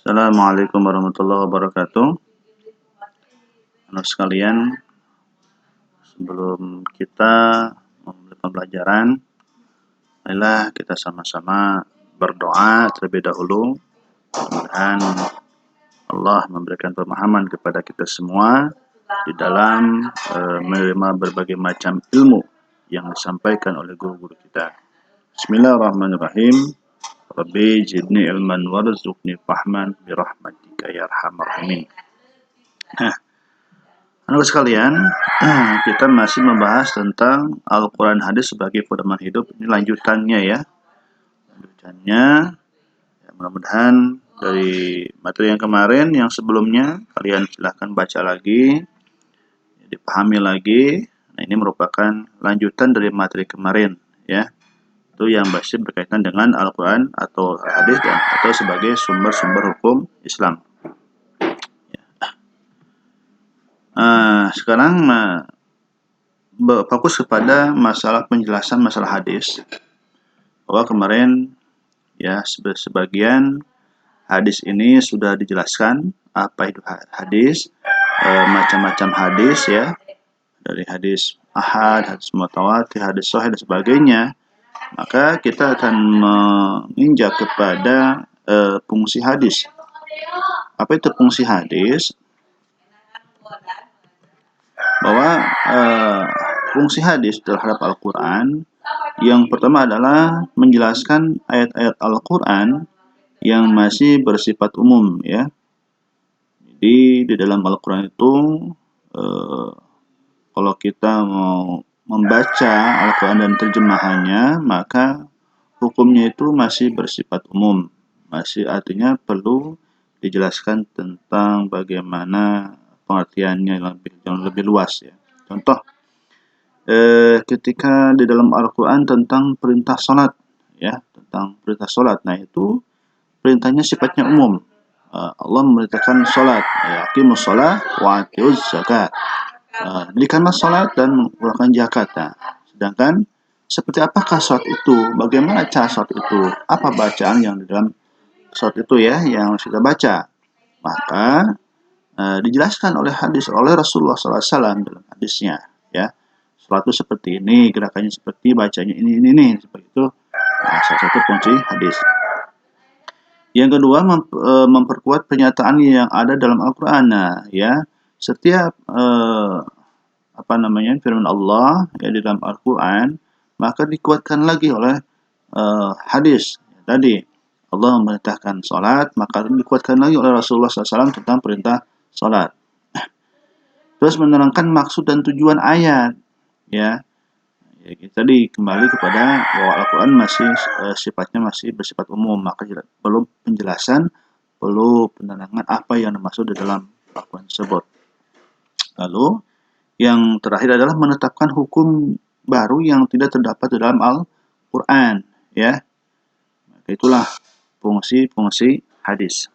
Assalamualaikum warahmatullahi wabarakatuh. Anak sekalian, sebelum kita memulai pembelajaran, marilah kita sama-sama berdoa terlebih dahulu. Mudah-mudahan Allah memberikan pemahaman kepada kita semua di dalam menerima berbagai macam ilmu yang disampaikan oleh guru-guru kita. Bismillahirrahmanirrahim. Rabbi zidni ilman warzuqni fahman birahmatika ya arhamar rahimin. Anak sekalian, kita masih membahas tentang Al-Quran hadis sebagai pedoman hidup. Ini lanjutannya ya. Lanjutannya, ya, mudah-mudahan dari materi yang kemarin, yang sebelumnya, kalian silahkan baca lagi, dipahami lagi. Nah, ini merupakan lanjutan dari materi kemarin ya. Itu yang masih berkaitan dengan Al-Quran atau hadis atau sebagai sumber-sumber hukum Islam. Sekarang fokus kepada masalah penjelasan masalah hadis. Bahwa kemarin ya sebagian hadis ini sudah dijelaskan apa itu hadis, macam-macam hadis ya, dari hadis ahad, hadis mutawatir, hadis sahih dan sebagainya. Maka kita akan menginjak kepada fungsi hadis. Apa itu fungsi hadis? Bahwa fungsi hadis terhadap Al-Quran yang pertama adalah menjelaskan ayat-ayat Al-Quran yang masih bersifat umum ya. Jadi di dalam Al-Quran itu kalau kita mau membaca Al-Quran dan terjemahannya, maka hukumnya itu masih bersifat umum, masih artinya perlu dijelaskan tentang bagaimana pengertiannya yang lebih luas ya. Contoh, ketika di dalam Al-Quran tentang perintah sholat ya, tentang perintah sholat, nah itu perintahnya sifatnya umum. Allah memerintahkan sholat, yaqimus sholat wa atiuz zakat, dirikanlah sholat dan mengeluarkan zakat. Nah, sedangkan seperti apakah sholat itu, bagaimana cara sholat itu, apa bacaan yang di dalam sholat itu ya, yang kita baca, maka dijelaskan oleh hadis oleh Rasulullah SAW dalam hadisnya ya. Sholat itu seperti ini, gerakannya seperti, bacanya ini seperti itu. Nah, salah satu fungsi hadis. Yang kedua, memperkuat pernyataan yang ada dalam Al-Quran. Nah, ya, setiap firman Allah ya, di dalam Al-Quran, maka dikuatkan lagi oleh hadis. Tadi Allah memerintahkan sholat, maka dikuatkan lagi oleh Rasulullah SAW tentang perintah sholat. Terus menerangkan maksud dan tujuan ayat ya. Tadi kembali kepada bahwa Al-Quran masih sifatnya masih bersifat umum, maka perlu penjelasan, perlu penerangan apa yang dimaksud di dalam Al-Quran tersebut. Lalu yang terakhir adalah menetapkan hukum baru yang tidak terdapat di dalam Al-Quran ya. Maka itulah fungsi hadis.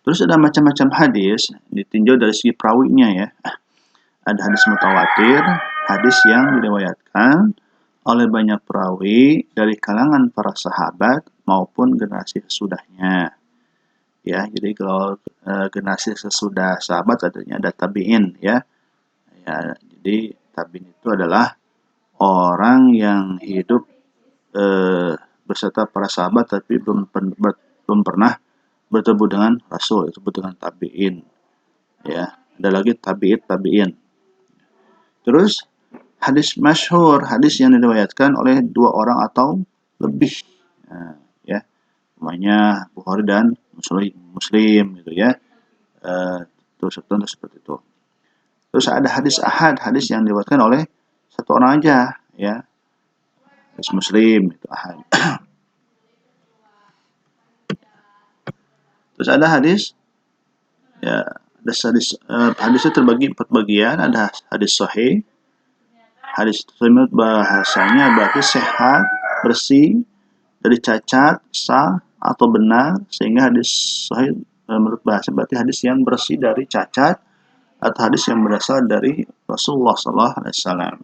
Terus ada macam-macam hadis ditinjau dari segi perawinya ya. Ada hadis mutawatir, hadis yang diriwayatkan oleh banyak perawi dari kalangan para sahabat maupun generasi sesudahnya. Ya, jadi kalau generasi sesudah sahabat ada tabi'in ya. Ya, jadi tabi'in itu adalah orang yang hidup beserta para sahabat tapi belum pernah bertemu dengan Rasul, itu disebut dengan tabi'in ya. Ada lagi tabi'in. Terus hadis masyhur, hadis yang diriwayatkan oleh dua orang atau lebih ya, namanya Bukhari dan Muslim gitu ya. Terus seperti itu. Terus ada hadis ahad, hadis yang diriwayatkan oleh satu orang aja ya. Hadis Muslim itu ahad. Terus ada hadis ya, hadisnya terbagi 4 bagian. Ada hadis sahih. Hadis itu menurut bahasanya berarti sehat, bersih, dari cacat, sah atau benar, sehingga hadis sahih menurut bahasa berarti hadis yang bersih dari cacat atau hadis yang berasal dari Rasulullah SAW.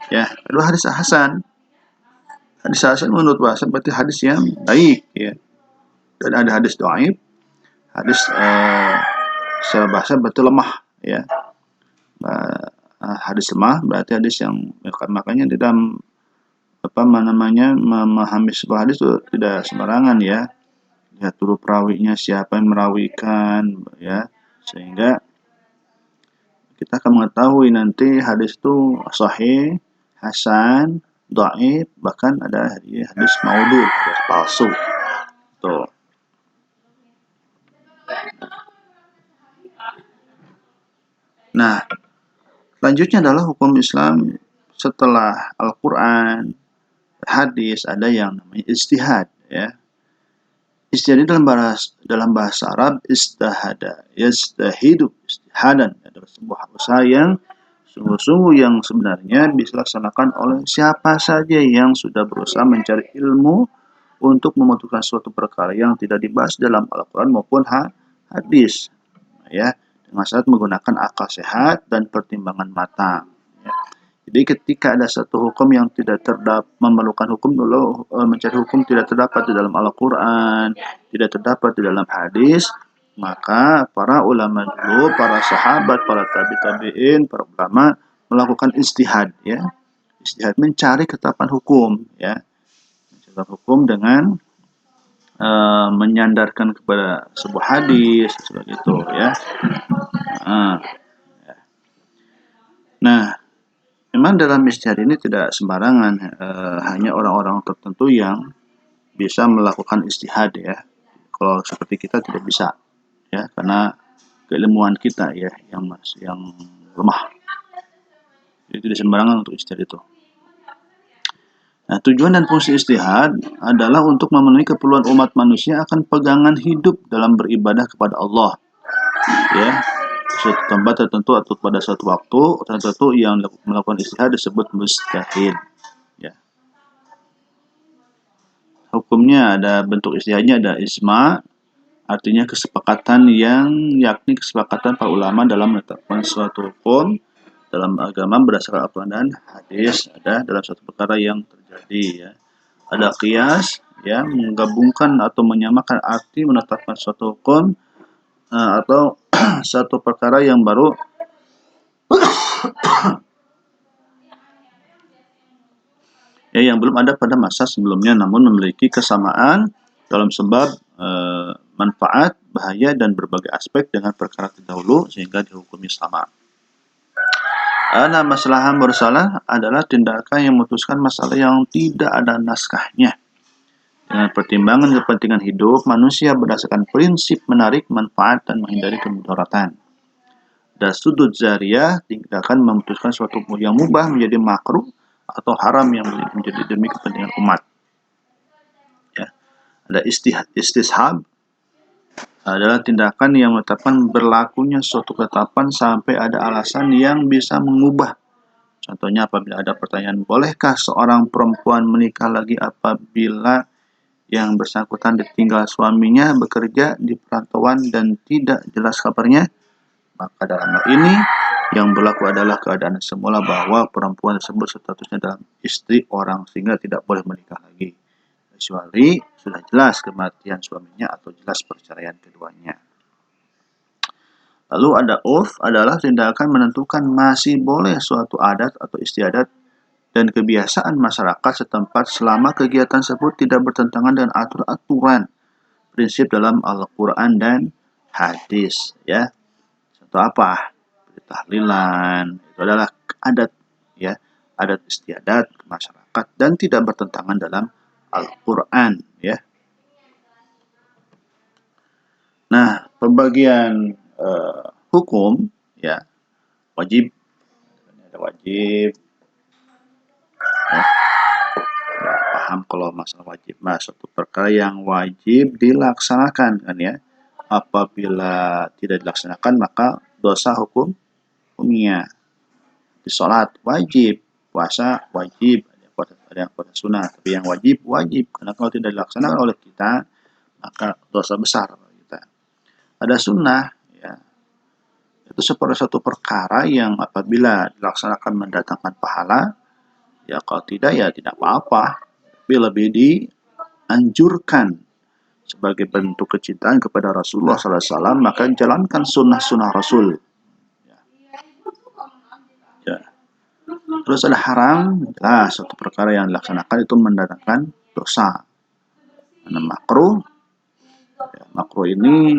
Ya, kedua hadis hasan. Hadis hasan menurut bahasa berarti hadis yang baik ya. Dan ada hadis dhaif, hadis secara bahasa berarti lemah ya. Hadis lemah berarti hadis yang makanya di dalam memahami sebuah hadis itu tidak sembarangan ya. Lihat dulu perawinya siapa yang merawikan ya, sehingga kita akan mengetahui nanti hadis itu sahih, hasan, dhaif, bahkan ada hadis maudhu, hadis palsu. Tuh. Nah, selanjutnya adalah hukum Islam setelah Al-Quran, hadis, ada yang namanya ijtihad ya. Ijtihad dalam bahasa Arab istahada, yastahidu, istihadan adalah sebuah usaha yang sungguh-sungguh yang sebenarnya bisa dilaksanakan oleh siapa saja yang sudah berusaha mencari ilmu untuk memutuskan suatu perkara yang tidak dibahas dalam Al-Quran maupun hadis ya, dengan syarat menggunakan akal sehat dan pertimbangan matang ya. Jadi ketika ada satu hukum yang tidak memerlukan hukum dulu, mencari hukum tidak terdapat di dalam Al-Quran, tidak terdapat di dalam hadis, maka para ulama dulu, para sahabat, para tabi'in, para ulama melakukan ijtihad ya. Ijtihad mencari ketetapan hukum ya. Mencari hukum dengan menyandarkan kepada sebuah hadis seperti itu ya. Nah, memang dalam ijtihad ini tidak sembarangan, hanya orang-orang tertentu yang bisa melakukan ijtihad ya. Kalau seperti kita tidak bisa ya, karena keilmuan kita ya yang lemah. Jadi tidak sembarangan untuk ijtihad itu. Nah, tujuan dan fungsi ijtihad adalah untuk memenuhi keperluan umat manusia akan pegangan hidup dalam beribadah kepada Allah. Ya, suatu tempat tertentu atau pada suatu waktu tertentu yang melakukan ijtihad disebut mujtahid. Ya. Hukumnya ada bentuk ijtihadnya, ada ijma, artinya kesepakatan yakni kesepakatan para ulama dalam menetapkan suatu hukum dalam agama berdasarkan Al-Quran dan hadis, ada dalam suatu perkara yang terjadi ya. Ada qiyas ya, menggabungkan atau menyamakan arti menetapkan suatu hukum atau satu perkara yang baru ya, yang belum ada pada masa sebelumnya namun memiliki kesamaan dalam sebab, manfaat, bahaya dan berbagai aspek dengan perkara terdahulu sehingga dihukumi sama. Nah, masalah mursalah adalah tindakan yang memutuskan masalah yang tidak ada naskahnya. Dengan pertimbangan kepentingan hidup manusia berdasarkan prinsip menarik manfaat dan menghindari kemudaratan. Dan sudut zariyah, tindakan memutuskan suatu yang mubah menjadi makruh atau haram yang menjadi demi kepentingan umat. Ya. Ada istishab, adalah tindakan yang menetapkan berlakunya suatu ketetapan sampai ada alasan yang bisa mengubah. Contohnya apabila ada pertanyaan, bolehkah seorang perempuan menikah lagi apabila yang bersangkutan ditinggal suaminya bekerja di perantauan dan tidak jelas kabarnya? Maka dalam hal ini yang berlaku adalah keadaan semula bahwa perempuan tersebut statusnya dalam istri orang sehingga tidak boleh menikah lagi. Kecuali sudah jelas kematian suaminya atau jelas perceraian keduanya. Lalu ada urf, adalah tindakan menentukan masih boleh suatu adat atau istiadat dan kebiasaan masyarakat setempat selama kegiatan tersebut tidak bertentangan dengan aturan prinsip dalam Al-Quran dan hadis ya. Contoh apa? Tahlilan itu adalah adat ya, adat istiadat masyarakat dan tidak bertentangan dalam Al-Quran ya. Nah, pembagian hukum ya, wajib, ada wajib ya. Ya, paham kalau masalah wajib, suatu perkara yang wajib dilaksanakan kan ya. Apabila tidak dilaksanakan maka dosa hukumnya. Di sholat wajib, puasa wajib, ada yang puasa sunnah, tapi yang wajib karena kalau tidak dilaksanakan oleh kita maka dosa besar kita. Ada sunnah ya, itu seperti satu perkara yang apabila dilaksanakan mendatangkan pahala ya, kalau tidak ya tidak apa-apa, tapi lebih dianjurkan sebagai bentuk kecintaan kepada Rasulullah SAW, maka jalankan sunnah-sunnah Rasul. Ya. Terus ada haram, jelas satu perkara yang dilaksanakan itu mendatangkan dosa. Karena makruh, ya, makruh ini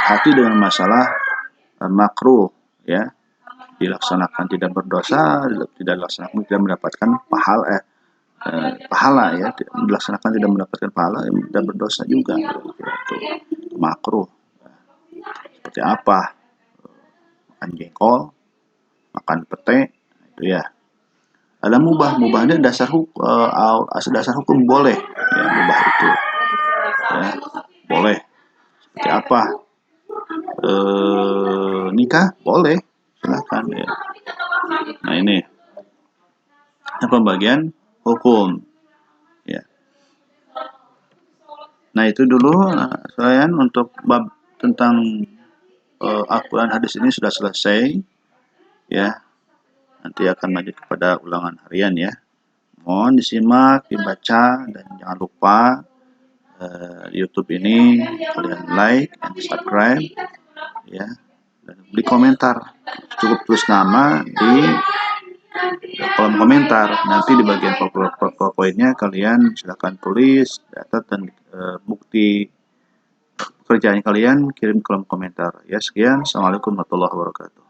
hati dengan masalah makruh, ya, dilaksanakan tidak berdosa, tidak dilaksanakan tidak mendapatkan pahala, ya, dilaksanakan tidak mendapatkan pahala, tidak berdosa juga, itu makruh. Seperti apa? Makan jengkol, makan pete, itu ya. Ada mubahnya dasar hukum boleh, ya, mubah itu, ya, boleh. Seperti apa? Nikah boleh, silakan, ya. Nah, ini pembagian hukum, ya. Nah, itu dulu selain untuk bab tentang Al-Quran hadis ini sudah selesai, ya. Nanti akan lanjut kepada ulangan harian, ya. Mohon disimak, dibaca, dan jangan lupa YouTube ini kalian like dan subscribe, ya, dan di komentar cukup tulis nama di kolom komentar. Nanti di bagian powerpointnya kalian silahkan tulis data dan bukti pekerjaan kalian kirim ke kolom komentar. Ya, sekian. Assalamualaikum warahmatullahi wabarakatuh.